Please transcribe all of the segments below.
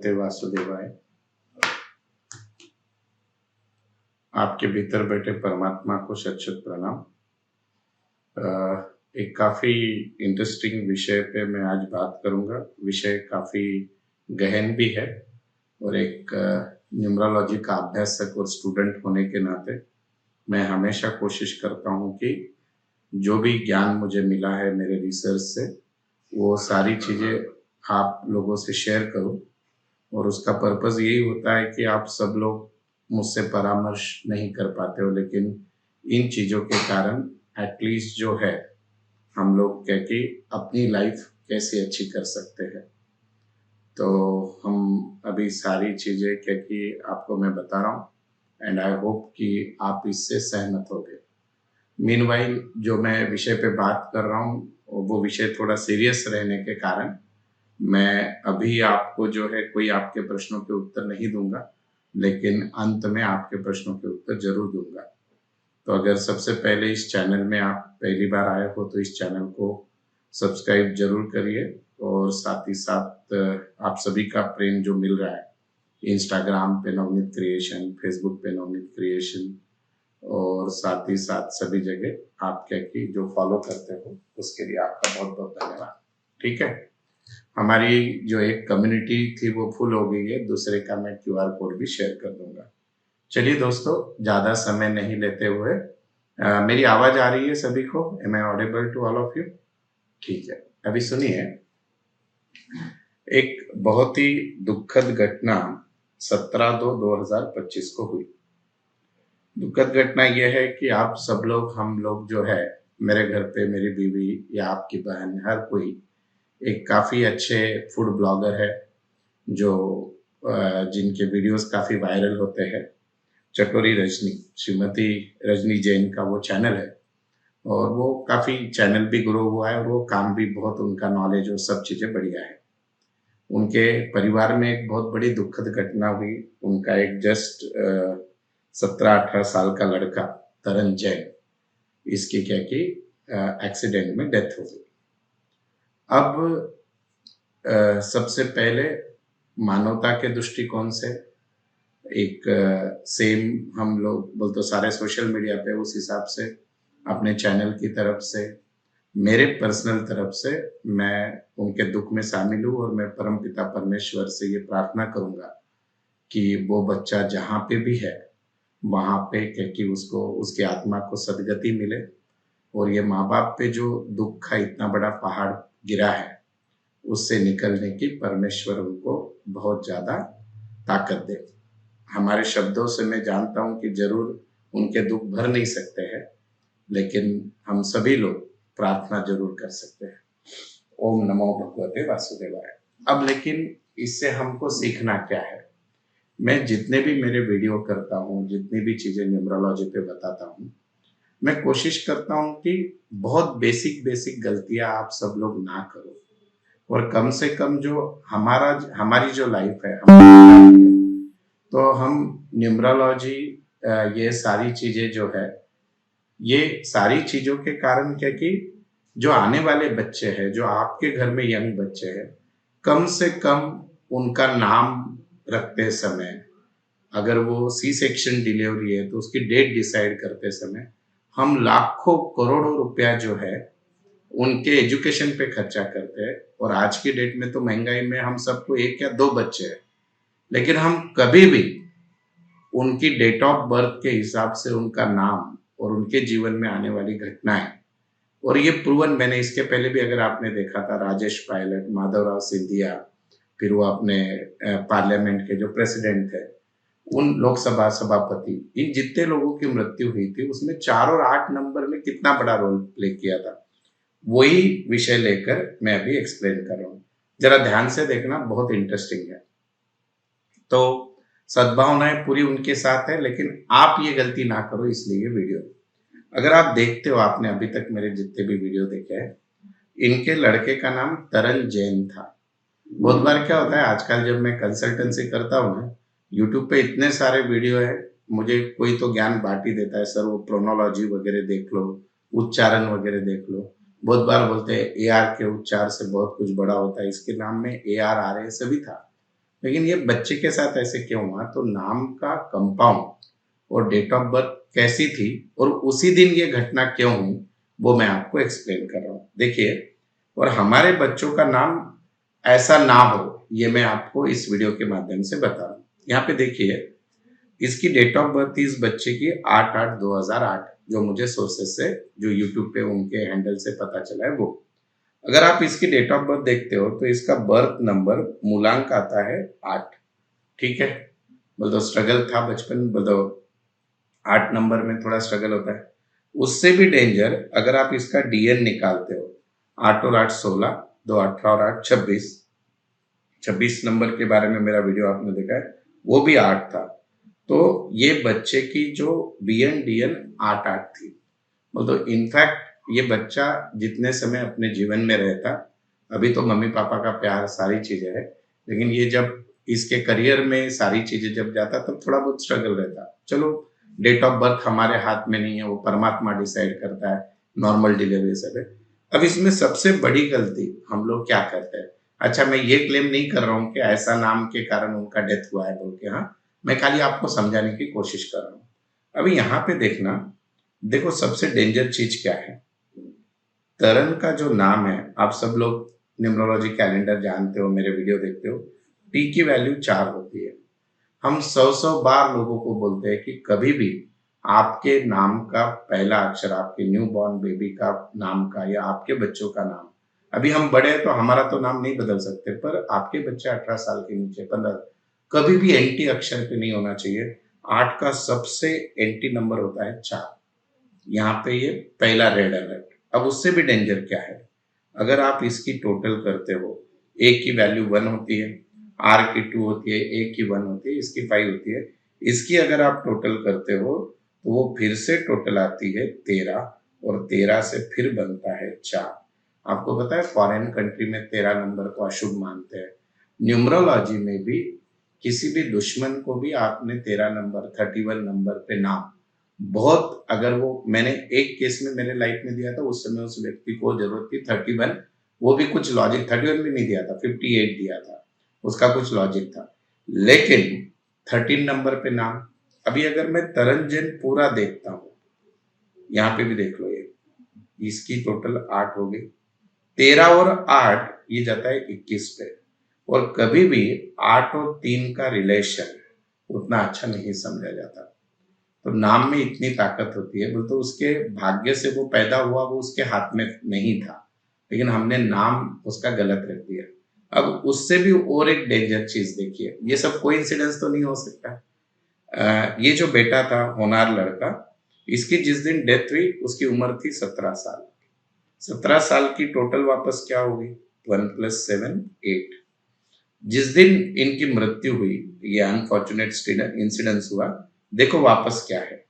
भगवते वासुदेवाय। आपके भीतर बैठे परमात्मा को शत शत प्रणाम। एक काफी इंटरेस्टिंग विषय पे मैं आज बात करूंगा। विषय काफी गहन भी है और एक न्यूमरोलॉजी का अभ्यासक और स्टूडेंट होने के नाते मैं हमेशा कोशिश करता हूं कि जो भी ज्ञान मुझे मिला है मेरे रिसर्च से, वो सारी चीजें आप लोगों से शेयर करूं। और उसका पर्पस यही होता है कि आप सब लोग मुझसे परामर्श नहीं कर पाते हो, लेकिन इन चीजों के कारण एटलीस्ट जो है हम लोग क्या कि अपनी लाइफ कैसे अच्छी कर सकते हैं। तो हम अभी सारी चीजें क्या कि आपको मैं बता रहा हूँ एंड आई होप कि आप इससे सहमत होगे। मीनवाइल जो मैं विषय पे बात कर रहा हूँ वो विषय थोड़ा सीरियस रहने के कारण मैं अभी आपको जो है कोई आपके प्रश्नों के उत्तर नहीं दूंगा, लेकिन अंत में आपके प्रश्नों के उत्तर जरूर दूंगा। तो अगर सबसे पहले इस चैनल में आप पहली बार आए हो तो इस चैनल को सब्सक्राइब जरूर करिए। और साथ ही साथ आप सभी का प्रेम जो मिल रहा है इंस्टाग्राम पे नवनीत क्रिएशन, फेसबुक पे नवनीत क्रिएशन और साथ ही साथ सभी जगह आप क्या कि जो फॉलो करते हो उसके लिए आपका बहुत बहुत धन्यवाद। ठीक है, हमारी जो एक कम्युनिटी थी वो फुल हो गई है, दूसरे का मैं QR कोड भी शेयर कर दूंगा। चलिए दोस्तों, ज्यादा समय नहीं लेते हुए मेरी आवाज आ रही है सभी को? Am I audible to all of you? ठीक है, अभी सुनिए। एक बहुत ही दुखद घटना 17/2/2025 को हुई। दुखद घटना यह है कि आप सब लोग, हम लोग जो है, मेरे घर पे मेरी बीवी या आपकी बहन, हर कोई एक काफी अच्छे फूड ब्लॉगर है जो जिनके वीडियोस काफी वायरल होते हैं। चटोरी रजनी, श्रीमती रजनी जैन का वो चैनल है और वो काफी चैनल भी ग्रो हुआ है और वो काम भी बहुत, उनका नॉलेज और सब चीजें बढ़िया है। उनके परिवार में एक बहुत बड़ी दुखद घटना हुई। उनका एक जस्ट 17-18 साल का लड़का तरन जैन, इसकी क्या कि एक्सीडेंट में डेथ हो गई। अब सबसे पहले मानवता के दृष्टिकोण से एक सेम हम लोग बोलते सारे सोशल मीडिया पे उस हिसाब से अपने चैनल की तरफ से, मेरे पर्सनल तरफ से मैं उनके दुख में शामिल हूँ और मैं परमपिता परमेश्वर से ये प्रार्थना करूंगा कि वो बच्चा जहाँ पे भी है वहां पे क्या कि उसको, उसकी आत्मा को सद्गति मिले और ये माँ बाप पे जो दुख का इतना बड़ा पहाड़ गिरा है उससे निकलने की परमेश्वर उनको बहुत ज्यादा ताकत दे। हमारे शब्दों से मैं जानता हूं कि जरूर उनके दुख भर नहीं सकते हैं, लेकिन हम सभी लोग प्रार्थना जरूर कर सकते हैं। ओम नमो भगवते वासुदेवाय। अब लेकिन इससे हमको सीखना क्या है? मैं जितने भी मेरे वीडियो करता हूँ, जितनी भी चीजें न्यूमरोलॉजी पे बताता हूँ, मैं कोशिश करता हूँ कि बहुत बेसिक गलतियां आप सब लोग ना करो और कम से कम जो हमारी जो लाइफ है, तो हम न्यूमरोलॉजी, ये सारी चीजें जो है, ये सारी चीजों के कारण क्या कि जो आने वाले बच्चे हैं, जो आपके घर में यंग बच्चे हैं, कम से कम उनका नाम रखते समय, अगर वो सी सेक्शन डिलीवरी है तो उसकी डेट डिसाइड करते समय हम लाखों करोड़ों रुपया जो है उनके एजुकेशन पे खर्चा करते हैं। और आज की डेट में तो महंगाई में हम सबको 1 या 2 बच्चे हैं, लेकिन हम कभी भी उनकी डेट ऑफ बर्थ के हिसाब से उनका नाम और उनके जीवन में आने वाली घटनाएं, और ये प्रूवन, मैंने इसके पहले भी अगर आपने देखा था, राजेश पायलट, माधवराव सिंधिया, फिर वो अपने पार्लियामेंट के जो प्रेसिडेंट थे, उन लोकसभा सभापति, इन जितने लोगों की मृत्यु हुई थी उसमें 4 और 8 नंबर ने कितना बड़ा रोल प्ले किया था। वही विषय लेकर मैं अभी एक्सप्लेन कर रहा हूँ, जरा ध्यान से देखना, बहुत इंटरेस्टिंग है। तो सद्भावनाएं पूरी उनके साथ है, लेकिन आप ये गलती ना करो, इसलिए ये वीडियो। अगर आप देखते हो, आपने अभी तक मेरे जितने भी वीडियो देखे हैं, इनके लड़के का नाम तरन जैन था। बहुत बार क्या होता है, आजकल जब मैं कंसल्टेंसी करता हूँ ना, यूट्यूब पे इतने सारे वीडियो है, मुझे कोई तो ज्ञान बांट ही देता है, सर वो प्रोनोलॉजी वगैरह देख लो, उच्चारण वगैरह देख लो। बहुत बार बोलते हैं AR के उच्चार से बहुत कुछ बड़ा होता है, इसके नाम में AR आ रहे सभी था, लेकिन ये बच्चे के साथ ऐसे क्यों हुआ? तो नाम का कंपाउंड और डेट ऑफ बर्थ कैसी थी और उसी दिन ये घटना क्यों हुई, वो मैं आपको एक्सप्लेन कर रहा हूँ। देखिए, और हमारे बच्चों का नाम ऐसा ना हो, ये मैं आपको इस वीडियो के माध्यम से बता रहा हूँ। यहाँ पे देखिए, इसकी डेट ऑफ बर्थ इस बच्चे की 8/8/2008, जो मुझे सोर्सेस से, जो यूट्यूब पे उनके हैंडल से पता चला है वो। अगर आप इसकी डेट ऑफ बर्थ देखते हो तो इसका बर्थ नंबर मूलांक आता है 8। ठीक है, मतलब स्ट्रगल था बचपन, मतलब 8 नंबर में थोड़ा स्ट्रगल होता है। उससे भी डेंजर, अगर आप इसका डीएन निकालते हो, 8 और 8 16, 2 18 और 8 26, 26 नंबर के बारे में मेरा वीडियो आपने देखा है, वो भी 8 था। तो ये बच्चे की जो बीएन डीएन 8/8 थी। मतलब इनफैक्ट ये बच्चा जितने समय अपने जीवन में रहता, अभी तो मम्मी पापा का प्यार सारी चीजें है, लेकिन ये जब इसके करियर में सारी चीजें जब जाता तब थोड़ा बहुत स्ट्रगल रहता। चलो, डेट ऑफ बर्थ हमारे हाथ में नहीं है, वो परमात्मा डिसाइड करता है, नॉर्मल डिलीवरी सब है। अब इसमें सबसे बड़ी गलती हम लोग क्या करते हैं? अच्छा, मैं ये क्लेम नहीं कर रहा हूँ कि ऐसा नाम के कारण उनका डेथ हुआ है बोल के, हाँ, मैं खाली आपको समझाने की कोशिश कर रहा हूँ। अभी यहाँ पे देखना, देखो सबसे डेंजर चीज क्या है। तरण का जो नाम है, आप सब लोग न्यूमरोलॉजी कैलेंडर जानते हो, मेरे वीडियो देखते हो, टी की वैल्यू 4 होती है। हम 100 बार लोगों को बोलते हैं कि कभी भी आपके नाम का पहला अक्षर, आपके न्यू बॉर्न बेबी का नाम का या आपके बच्चों का नाम, अभी हम बड़े हैं तो हमारा तो नाम नहीं बदल सकते, पर आपके बच्चे 18 साल के नीचे 15, कभी भी एंटी अक्षर पे नहीं होना चाहिए। 8 का सबसे एंटी नंबर होता है 4। यहाँ पे ये पहला रेड अलर्ट। अब उससे भी डेंजर क्या है, अगर आप इसकी टोटल करते हो, ए की वैल्यू 1 होती है, आर की 2 होती है, ए की 1 होती है, इसकी 5 होती है। इसकी अगर आप टोटल करते हो तो वो फिर से टोटल आती है 13, और 13 से फिर बनता है 4। आपको पता है फॉरेन कंट्री में 13 नंबर को अशुभ मानते हैं। न्यूमरोलॉजी में भी किसी भी दुश्मन को भी आपने 13 नंबर, 31 नंबर पे नाम, बहुत, अगर वो, मैंने एक केस में मेरे लाइफ में दिया था, उस समय उस व्यक्ति को जरूरत थी 31, वो भी कुछ लॉजिक, 31 भी नहीं दिया था, 58 दिया था, उसका कुछ लॉजिक था, लेकिन 13 नंबर पे नाम। अभी अगर मैं तरंजन पूरा देखता हूँ, यहाँ पे भी देख लो, ये इसकी टोटल 8 हो गई, 13 और 8 ये जाता है 21 पे, और कभी भी 8 और 3 का रिलेशन उतना अच्छा नहीं समझा जाता। तो नाम में इतनी ताकत होती है, बोलते उसके भाग्य से वो पैदा हुआ, वो उसके हाथ में नहीं था, लेकिन हमने नाम उसका गलत रख दिया। अब उससे भी और एक डेंजर चीज देखिए, ये सब कोइंसिडेंस तो नहीं हो सकता। ये जो बेटा था, होनार लड़का, इसकी जिस दिन डेथ हुई उसकी उम्र थी 17 साल। 17 साल की टोटल वापस क्या होगी? 1 + 7 8। जिस दिन इनकी मृत्यु हुई, ये अनफॉर्चुनेट इंसिडेंस हुआ, देखो वापस क्या है,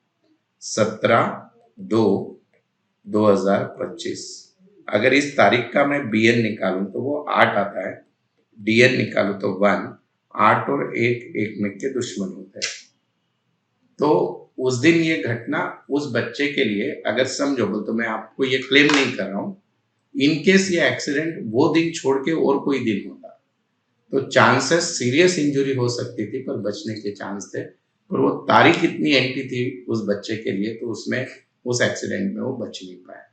17/2/2025। अगर इस तारीख का मैं बीएन निकालूं तो वो 8 आता है, डीएन निकालूं तो 1। 8 और 1 एक में के दुश्मन होते हैं। तो उस दिन ये घटना उस बच्चे के लिए, अगर समझो, बोल तो मैं आपको ये क्लेम नहीं कर रहा हूं, इनकेस ये एक्सीडेंट वो दिन छोड़ के और कोई दिन होता तो चांसेस सीरियस इंजरी हो सकती थी, पर बचने के चांस थे। पर वो तारीख इतनी एंटी थी उस बच्चे के लिए, तो उसमें, उस एक्सीडेंट में वो बच नहीं पाया।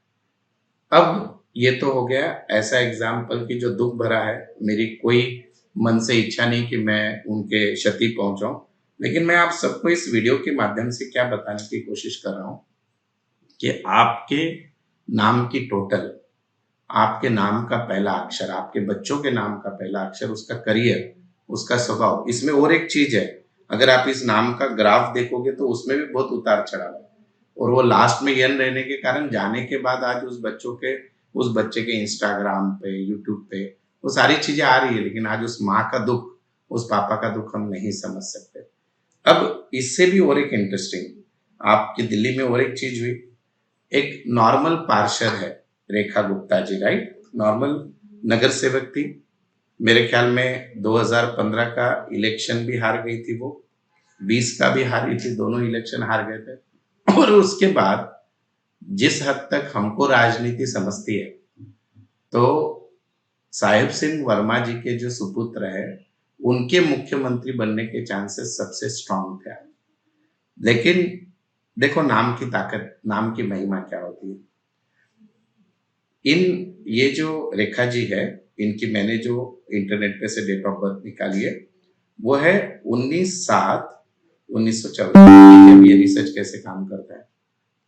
अब ये तो हो गया ऐसा एग्जाम्पल कि जो दुख भरा है, मेरी कोई मन से इच्छा नहीं कि मैं उनके क्षति पहुंचाऊं, लेकिन मैं आप सबको इस वीडियो के माध्यम से क्या बताने की कोशिश कर रहा हूं कि आपके नाम की टोटल, आपके नाम का पहला अक्षर, आपके बच्चों के नाम का पहला अक्षर, उसका करियर, उसका स्वभाव। इसमें और एक चीज है, अगर आप इस नाम का ग्राफ देखोगे तो उसमें भी बहुत उतार चढ़ाव है, और वो लास्ट में यन रहने के कारण जाने के बाद आज उस बच्चे के इंस्टाग्राम पे, यूट्यूब पे वो सारी चीजें आ रही है, लेकिन आज उस माँ का दुख, उस पापा का दुख हम नहीं समझ सकते। अब इससे भी और एक इंटरेस्टिंग, आपकी दिल्ली में और एक चीज हुई, एक नॉर्मल पार्षद है, रेखा गुप्ता जी, राइट, नॉर्मल नगर सेवक थी। मेरे ख्याल में 2015 का इलेक्शन भी हार गई थी वो, 20 का भी हारी थी, दोनों इलेक्शन हार गए थे। और उसके बाद जिस हद तक हमको राजनीति समझती है, तो साहिब सिंह वर्मा जी के जो सुपुत्र है, उनके मुख्यमंत्री बनने के चांसेस सबसे स्ट्रांग थे। लेकिन देखो नाम की ताकत, नाम की महिमा क्या होती है। ये जो रेखा जी है, इनकी मैंने जो इंटरनेट पे से डेट ऑफ बर्थ निकाली है वो है 19/7/1974। ये रिसर्च कैसे काम करता है,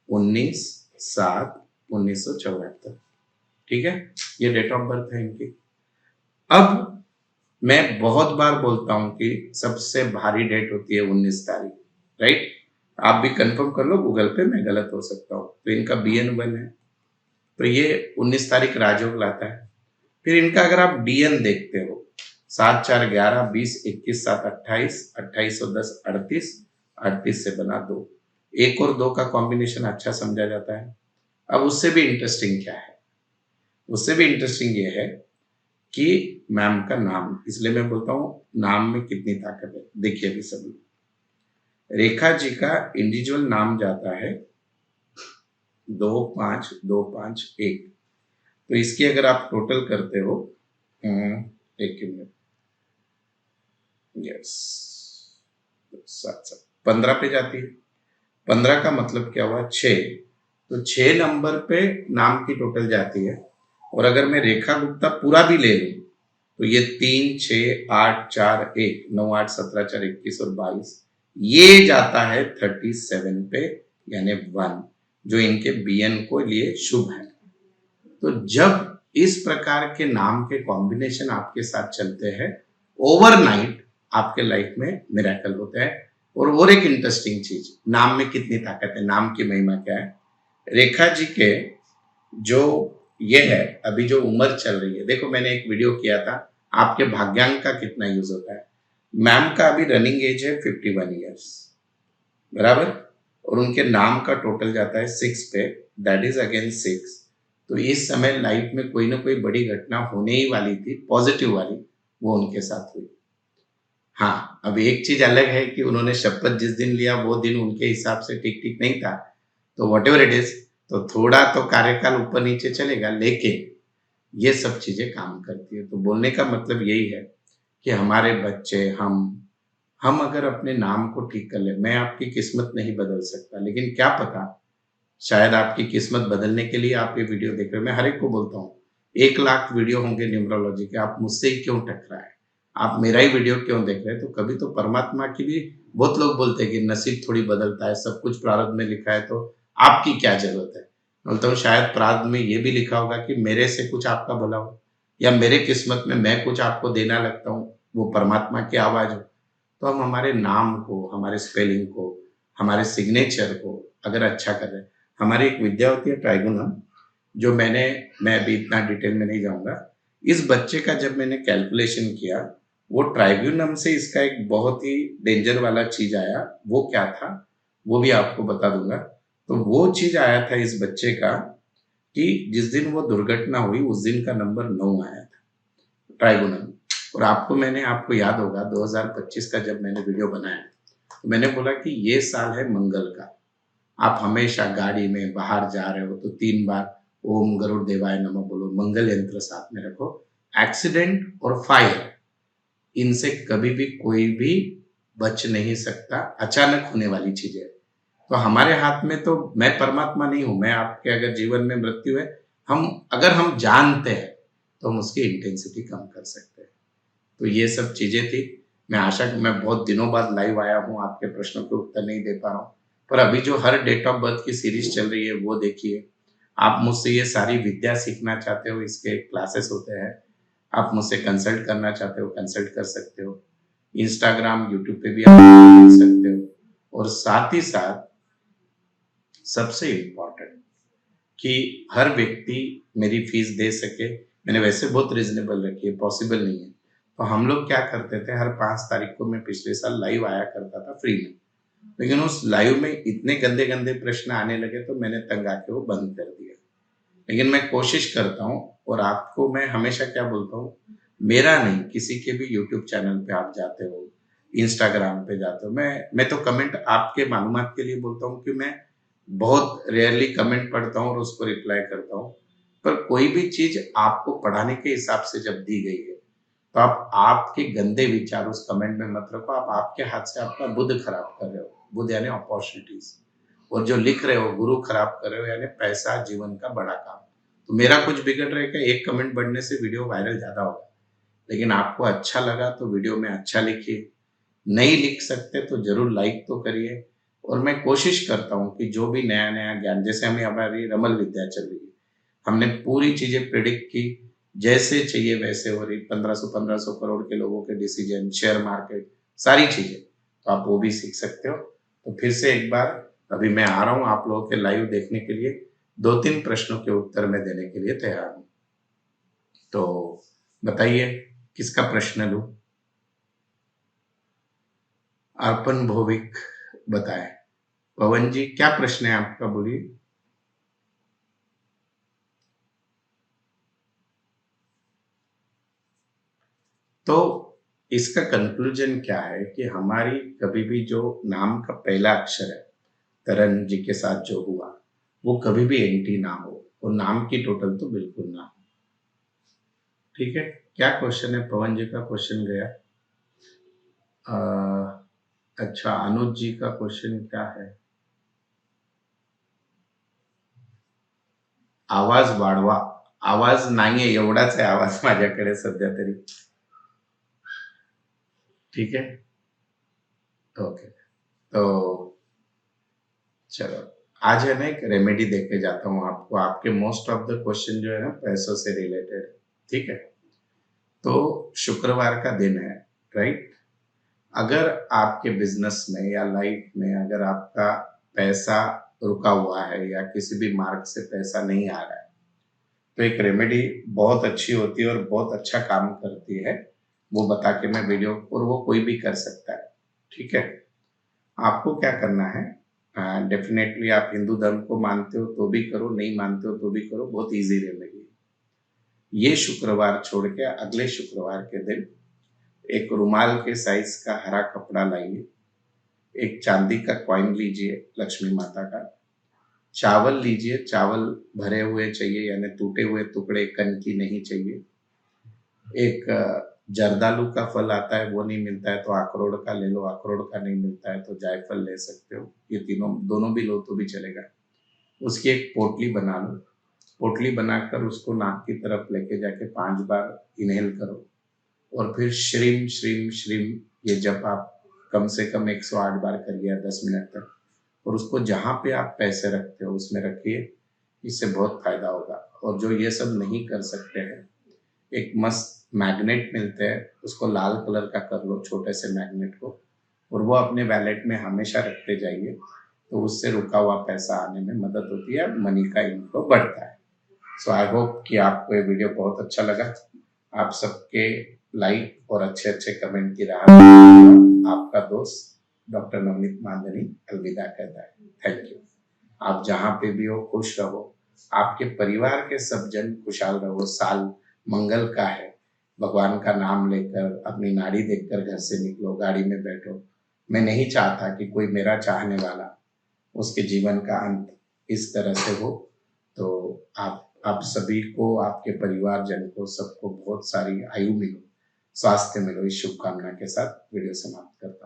19/7/1974, ठीक है, ये डेट ऑफ बर्थ है इनकी। अब मैं बहुत बार बोलता हूं कि सबसे भारी डेट होती है 19 तारीख, राइट। आप भी कंफर्म कर लो गूगल पे, मैं गलत हो सकता हूँ। तो इनका BN1 है, तो ये 19 तारीख राजयोग लाता है। फिर इनका अगर आप DN देखते हो, 7/4/11, 20, 21, 7, 28, 28 और 10, 38, 38 से बना 2, 1 और 2 का कॉम्बिनेशन अच्छा समझा जाता है। अब उससे भी इंटरेस्टिंग क्या है, उससे भी इंटरेस्टिंग ये है कि मैम का नाम, इसलिए मैं बोलता हूं नाम में कितनी ताकत है। देखिए अभी सभी, रेखा जी का इंडिविजुअल नाम जाता है 25251, तो इसकी अगर आप टोटल करते हो, एक मिनट, यस, 15 पे जाती है। 15 का मतलब क्या हुआ, 6, तो 6 नंबर पे नाम की टोटल जाती है। और अगर मैं रेखा गुप्ता पूरा भी ले लूं तो ये 3, 6, 8, 4, 1, 9, 8, 17, 4, 21 और 22, ये जाता है 37 पे, यानी 1, जो इनके BN को लिए शुभ है। तो जब इस प्रकार के नाम के कॉम्बिनेशन आपके साथ चलते हैं, ओवरनाइट आपके लाइफ में मिरेकल होता है। और एक इंटरेस्टिंग चीज, नाम में कितनी ताकत है, नाम की महिमा क्या है। रेखा जी के जो ये है, अभी जो उम्र चल रही है, देखो मैंने एक वीडियो किया था आपके भाग्यांक का कितना यूज होता है। मैम का अभी रनिंग एज है 51 ईयर्स, बराबर, और उनके नाम का टोटल जाता है 6 पे, दैट इज अगेन 6। तो इस समय लाइफ में कोई ना कोई बड़ी घटना होने ही वाली थी, पॉजिटिव वाली, वो उनके साथ हुई। हाँ, अब एक चीज अलग है कि उन्होंने शपथ जिस दिन लिया वो दिन उनके हिसाब से ठीक ठीक नहीं था, तो वट एवर इट इज, तो थोड़ा तो कार्यकाल ऊपर नीचे चलेगा, लेकिन ये सब चीजें काम करती है। तो बोलने का मतलब यही है कि हमारे बच्चे, हम अगर अपने नाम को ठीक कर ले, मैं आपकी किस्मत नहीं बदल सकता, लेकिन क्या पता शायद आपकी किस्मत बदलने के लिए आप ये वीडियो देख रहे हो। मैं हर एक को बोलता हूँ 1 लाख वीडियो होंगे न्यूमरोलॉजी के, आप मुझसे ही क्यों टकराए, आप मेरा ही वीडियो क्यों देख रहे हैं। तो कभी तो परमात्मा की भी, बहुत लोग बोलते हैं कि नसीब थोड़ी बदलता है, सब कुछ प्रारब्ध में लिखा है, तो आपकी क्या जरूरत है। बोलता हूँ शायद प्रारब्ध में ये भी लिखा होगा कि मेरे से कुछ आपका भला हो, या मेरे किस्मत में मैं कुछ आपको देना लगता हूँ, वो परमात्मा की आवाज हो। तो हम हमारे नाम को, हमारे स्पेलिंग को, हमारे सिग्नेचर को अगर अच्छा कर रहे हैं। हमारी एक विद्या होती है ट्राइगोनम, जो मैं अभी इतना डिटेल में नहीं जाऊंगा। इस बच्चे का जब मैंने कैलकुलेशन किया, वो ट्राइब्यूनम से इसका एक बहुत ही डेंजर वाला चीज आया। वो क्या था वो भी आपको बता दूंगा। तो वो चीज आया था इस बच्चे का कि जिस दिन वो दुर्घटना हुई उस दिन का नंबर 9 आया था ट्राइगोनम। और आपको याद होगा 2025 का जब मैंने वीडियो बनाया तो मैंने बोला कि ये साल है मंगल का। आप हमेशा गाड़ी में बाहर जा रहे हो तो 3 बार ओम गरुड़ देवाय नमः बोलो, मंगल यंत्र साथ में रखो। एक्सीडेंट और फायर, इनसे कभी भी कोई भी बच नहीं सकता, अचानक होने वाली चीजें। तो हमारे हाथ में, तो मैं परमात्मा नहीं हूं, मैं आपके अगर जीवन में मृत्यु है, अगर हम जानते हैं तो हम उसकी इंटेंसिटी कम कर सकते हैं। तो ये सब चीजें थी। मैं बहुत दिनों बाद लाइव आया हूँ, आपके प्रश्नों के उत्तर नहीं दे पा रहा हूँ, पर अभी जो हर डेट ऑफ बर्थ की सीरीज चल रही है वो देखिए। आप मुझसे ये सारी विद्या सीखना चाहते हो, इसके क्लासेस होते हैं। आप मुझसे कंसल्ट करना चाहते हो, कंसल्ट कर सकते हो। इंस्टाग्राम, यूट्यूब पे भी आप देख सकते हो। और साथ ही साथ सबसे इम्पोर्टेंट कि हर व्यक्ति मेरी फीस दे सके। मैंने वैसे बहुत रिजनेबल रखी है, पॉसिबल नहीं है। तो हम लोग क्या करते थे, हर 5 तारीख को मैं पिछले साल लाइव आया करता था फ्री में, लेकिन उस लाइव में इतने गंदे गंदे प्रश्न आने लगे तो मैंने तंग आके वो बंद कर दिया। लेकिन मैं कोशिश करता हूँ, और आपको मैं हमेशा क्या बोलता हूँ, मेरा नहीं, किसी के भी यूट्यूब चैनल पे आप जाते हो, इंस्टाग्राम पे जाते हो, मैं तो कमेंट आपके मालूमात के लिए बोलता हूँ कि मैं बहुत रेयरली कमेंट पढ़ता हूँ और उसको रिप्लाई करता हूँ। पर कोई भी चीज आपको पढ़ाने के हिसाब से जब दी गई है तो आप आपके गंदे विचार उस कमेंट में मत रखो। आप आपके हाथ से आपका बुध खराब कर रहे हो। बुध यानी अपॉर्चुनिटीज। और जो लिख रहे हो गुरु खराब कर रहे हो, यानी पैसा जीवन का बड़ा काम। तो मेरा कुछ बिगड़ रहेगा, एक कमेंट बढ़ने से वीडियो वायरल ज्यादा होगा। लेकिन आपको अच्छा लगा तो वीडियो में अच्छा लिखिए, नहीं लिख सकते तो जरूर लाइक तो करिए। और मैं कोशिश करता हूँ कि जो भी नया नया ज्ञान, जैसे हमें हमारी रमल विद्या चल रही है, हमने पूरी चीजें प्रिडिक्ट की, जैसे चाहिए वैसे हो रही। 1500 करोड़ के लोगों के डिसीजन, शेयर मार्केट, सारी चीजें, तो आप वो भी सीख सकते हो। तो फिर से एक बार अभी मैं आ रहा हूँ आप लोगों के लाइव देखने के लिए। 2-3 प्रश्नों के उत्तर मैं देने के लिए तैयार हूँ। तो बताइए किसका प्रश्न लूं? अर्पण भौविक बताएं। पवन जी क्या प्रश्न है आपका, बोलिए। तो इसका कंक्लूजन क्या है कि हमारी कभी भी जो नाम का पहला अक्षर है, तरन जी के साथ जो हुआ, वो कभी भी एंटी ना हो, और नाम की टोटल तो बिल्कुल ना हो। ठीक है, क्या क्वेश्चन है? पवन जी का क्वेश्चन गया। अच्छा, अनुज जी का क्वेश्चन क्या है? आवाज वाढवा. आवाज नाहीये, एवढाच आहे आवाज माझ्याकडे सध्या तरी. ठीक है, ओके। तो चलो, आज है ना एक रेमेडी देके जाता हूँ आपको। आपके मोस्ट ऑफ द क्वेश्चन जो है ना पैसों से रिलेटेड, ठीक है। तो शुक्रवार का दिन है, राइट। अगर आपके बिजनेस में या लाइफ में अगर आपका पैसा रुका हुआ है या किसी भी मार्ग से पैसा नहीं आ रहा है, तो एक रेमेडी बहुत अच्छी होती है और बहुत अच्छा काम करती है। वो बता के मैं वीडियो, और वो कोई भी कर सकता है, ठीक है। आपको क्या करना है, डेफिनेटली आप हिंदू धर्म को मानते हो तो भी करो, नहीं मानते हो तो भी करो, बहुत इजी रेमेडी है। ये शुक्रवार छोड़ के अगले शुक्रवार के दिन एक रुमाल के साइज का हरा कपड़ा लाइए, एक चांदी का कॉइन लीजिए लक्ष्मी माता का, चावल लीजिए, चावल भरे हुए चाहिए, यानी टूटे हुए टुकड़े, कनकी नहीं चाहिए। एक जर्दालू का फल आता है, वो नहीं मिलता है तो अखरोट का ले लो, अखरोट का नहीं मिलता है तो जायफल ले सकते हो, ये तीनों दोनों भी लो तो भी चलेगा। उसकी एक पोटली बना लो, पोटली बनाकर उसको नाक की तरफ लेके जाके 5 बार इनहेल करो, और फिर श्रीम श्रीम श्रीम ये जब आप कम से कम 108 बार करिए 10 मिनट तक, और उसको जहाँ पे आप पैसे रखते हो उसमें रखिए। इससे बहुत फायदा होगा। और जो ये सब नहीं कर सकते हैं, एक मस्त मैग्नेट मिलते हैं, उसको लाल कलर का कर लो, छोटे से मैग्नेट को, और वो अपने वैलेट में हमेशा रखते जाइए। तो उससे रुका हुआ पैसा आने में मदद होती है, मनी का इनफ्लो बढ़ता है। सो आई होप कि आपको ये वीडियो बहुत अच्छा लगा। आप सबके लाइक और अच्छे अच्छे कमेंट की राह में आपका दोस्त डॉक्टर नवनीत मांदनी अलविदा कहता है। Thank you. आप जहाँ पे भी हो खुश रहो, आपके परिवार के सब जन खुशहाल रहो। साल मंगल का है, भगवान का नाम लेकर अपनी नाड़ी देखकर घर से निकलो, गाड़ी में बैठो। मैं नहीं चाहता कि कोई मेरा चाहने वाला उसके जीवन का अंत इस तरह से हो। तो आप सभी को, आपके परिवारजन को, सबको बहुत सारी आयु मिलो, स्वास्थ्य मिलो, इस शुभकामना के साथ वीडियो समाप्त करता हूँ।